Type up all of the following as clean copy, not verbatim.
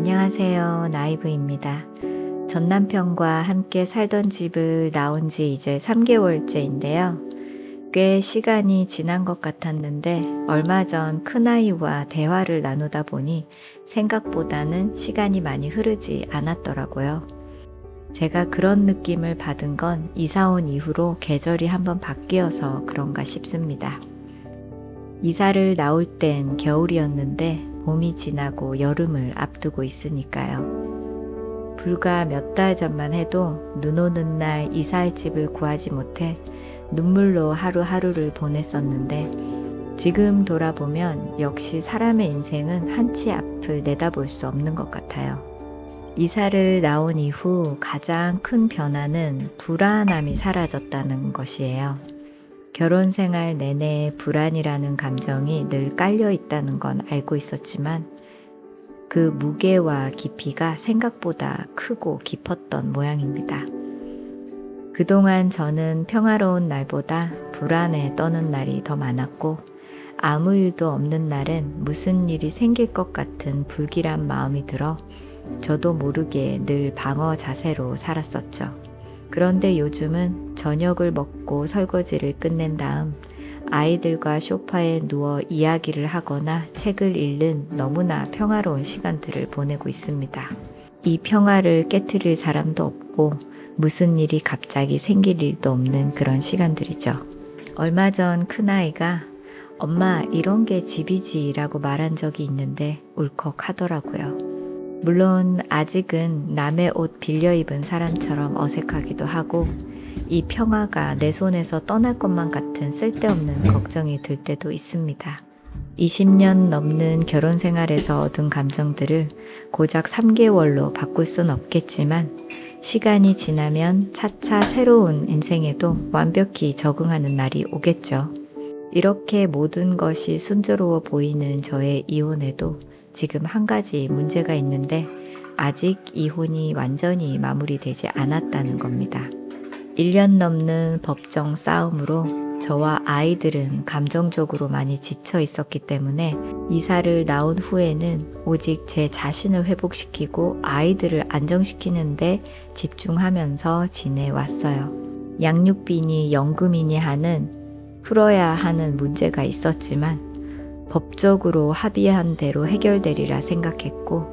안녕하세요. 나이브입니다. 전 남편과 함께 살던 집을 나온 지 이제 3개월째인데요. 꽤 시간이 지난 것 같았는데 얼마 전 큰아이와 대화를 나누다 보니 생각보다는 시간이 많이 흐르지 않았더라고요. 제가 그런 느낌을 받은 건 이사 온 이후로 계절이 한번 바뀌어서 그런가 싶습니다. 이사를 나올 땐 겨울이었는데 봄이 지나고 여름을 앞두고 있으니까요. 불과 몇 달 전만 해도 눈 오는 날 이사할 집을 구하지 못해 눈물로 하루하루를 보냈었는데 지금 돌아보면 역시 사람의 인생은 한치 앞을 내다볼 수 없는 것 같아요. 이사를 나온 이후 가장 큰 변화는 불안함이 사라졌다는 것이에요. 결혼 생활 내내 불안이라는 감정이 늘 깔려 있다는 건 알고 있었지만 그 무게와 깊이가 생각보다 크고 깊었던 모양입니다. 그동안 저는 평화로운 날보다 불안에 떠는 날이 더 많았고 아무 일도 없는 날엔 무슨 일이 생길 것 같은 불길한 마음이 들어 저도 모르게 늘 방어 자세로 살았었죠. 그런데 요즘은 저녁을 먹고 설거지를 끝낸 다음 아이들과 소파에 누워 이야기를 하거나 책을 읽는 너무나 평화로운 시간들을 보내고 있습니다. 이 평화를 깨트릴 사람도 없고 무슨 일이 갑자기 생길 일도 없는 그런 시간들이죠. 얼마 전 큰아이가 엄마 이런 게 집이지 라고 말한 적이 있는데 울컥 하더라고요. 물론 아직은 남의 옷 빌려 입은 사람처럼 어색하기도 하고 이 평화가 내 손에서 떠날 것만 같은 쓸데없는 걱정이 들 때도 있습니다. 20년 넘는 결혼 생활에서 얻은 감정들을 고작 3개월로 바꿀 순 없겠지만 시간이 지나면 차차 새로운 인생에도 완벽히 적응하는 날이 오겠죠. 이렇게 모든 것이 순조로워 보이는 저의 이혼에도 지금 한 가지 문제가 있는데 아직 이혼이 완전히 마무리되지 않았다는 겁니다. 1년 넘는 법정 싸움으로 저와 아이들은 감정적으로 많이 지쳐 있었기 때문에 이사를 나온 후에는 오직 제 자신을 회복시키고 아이들을 안정시키는데 집중하면서 지내왔어요. 양육비니 연금이니 하는 풀어야 하는 문제가 있었지만 법적으로 합의한 대로 해결되리라 생각했고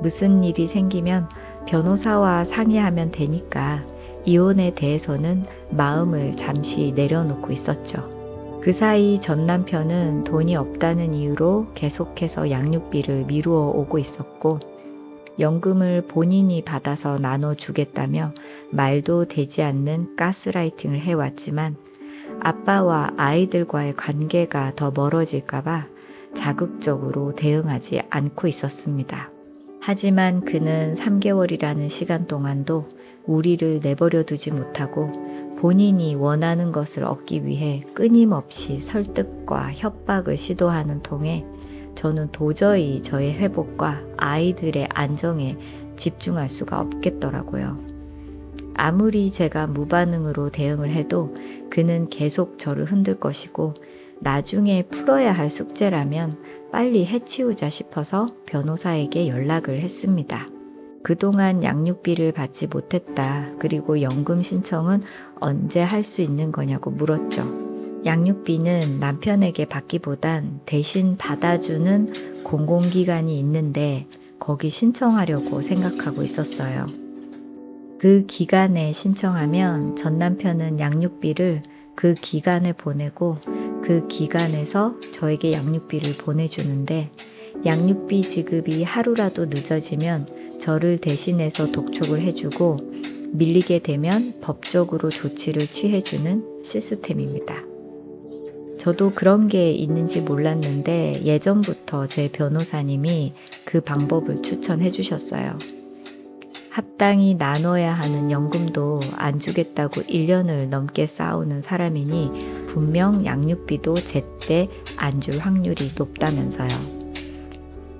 무슨 일이 생기면 변호사와 상의하면 되니까 이혼에 대해서는 마음을 잠시 내려놓고 있었죠. 그 사이 전 남편은 돈이 없다는 이유로 계속해서 양육비를 미루어 오고 있었고 연금을 본인이 받아서 나눠주겠다며 말도 되지 않는 가스라이팅을 해왔지만 아빠와 아이들과의 관계가 더 멀어질까봐 자극적으로 대응하지 않고 있었습니다. 하지만 그는 3개월이라는 시간 동안도 우리를 내버려 두지 못하고 본인이 원하는 것을 얻기 위해 끊임없이 설득과 협박을 시도하는 통에 저는 도저히 저의 회복과 아이들의 안정에 집중할 수가 없겠더라고요. 아무리 제가 무반응으로 대응을 해도 그는 계속 저를 흔들 것이고 나중에 풀어야 할 숙제라면 빨리 해치우자 싶어서 변호사에게 연락을 했습니다. 그동안 양육비를 받지 못했다. 그리고 연금 신청은 언제 할 수 있는 거냐고 물었죠. 양육비는 남편에게 받기보단 대신 받아주는 공공기관이 있는데 거기 신청하려고 생각하고 있었어요. 그 기간에 신청하면 전 남편은 양육비를 그 기간에 보내고 그 기간에서 저에게 양육비를 보내주는데 양육비 지급이 하루라도 늦어지면 저를 대신해서 독촉을 해주고 밀리게 되면 법적으로 조치를 취해주는 시스템입니다. 저도 그런 게 있는지 몰랐는데 예전부터 제 변호사님이 그 방법을 추천해 주셨어요. 합당히 나눠야 하는 연금도 안 주겠다고 1년을 넘게 싸우는 사람이니 분명 양육비도 제때 안 줄 확률이 높다면서요.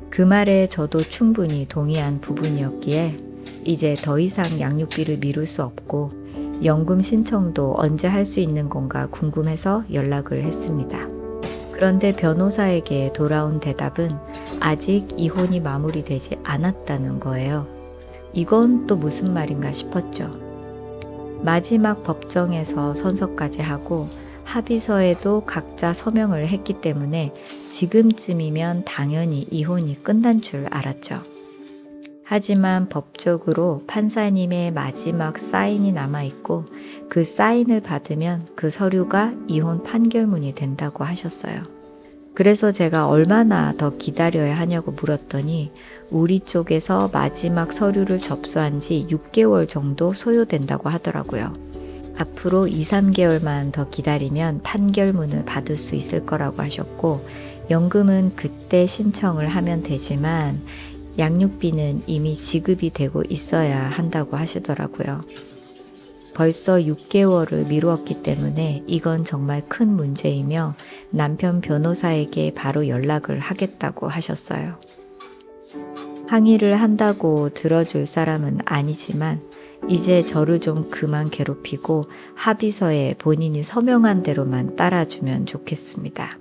그 말에 저도 충분히 동의한 부분이었기에 이제 더 이상 양육비를 미룰 수 없고 연금 신청도 언제 할 수 있는 건가 궁금해서 연락을 했습니다. 그런데 변호사에게 돌아온 대답은 아직 이혼이 마무리되지 않았다는 거예요. 이건 또 무슨 말인가 싶었죠. 마지막 법정에서 선서까지 하고 합의서에도 각자 서명을 했기 때문에 지금쯤이면 당연히 이혼이 끝난 줄 알았죠. 하지만 법적으로 판사님의 마지막 사인이 남아있고 그 사인을 받으면 그 서류가 이혼 판결문이 된다고 하셨어요. 그래서 제가 얼마나 더 기다려야 하냐고 물었더니 우리 쪽에서 마지막 서류를 접수한 지 6개월 정도 소요된다고 하더라고요. 앞으로 2, 3개월만 더 기다리면 판결문을 받을 수 있을 거라고 하셨고 연금은 그때 신청을 하면 되지만 양육비는 이미 지급이 되고 있어야 한다고 하시더라고요. 벌써 6개월을 미루었기 때문에 이건 정말 큰 문제이며 남편 변호사에게 바로 연락을 하겠다고 하셨어요. 항의를 한다고 들어줄 사람은 아니지만 이제 저를 좀 그만 괴롭히고 합의서에 본인이 서명한 대로만 따라주면 좋겠습니다.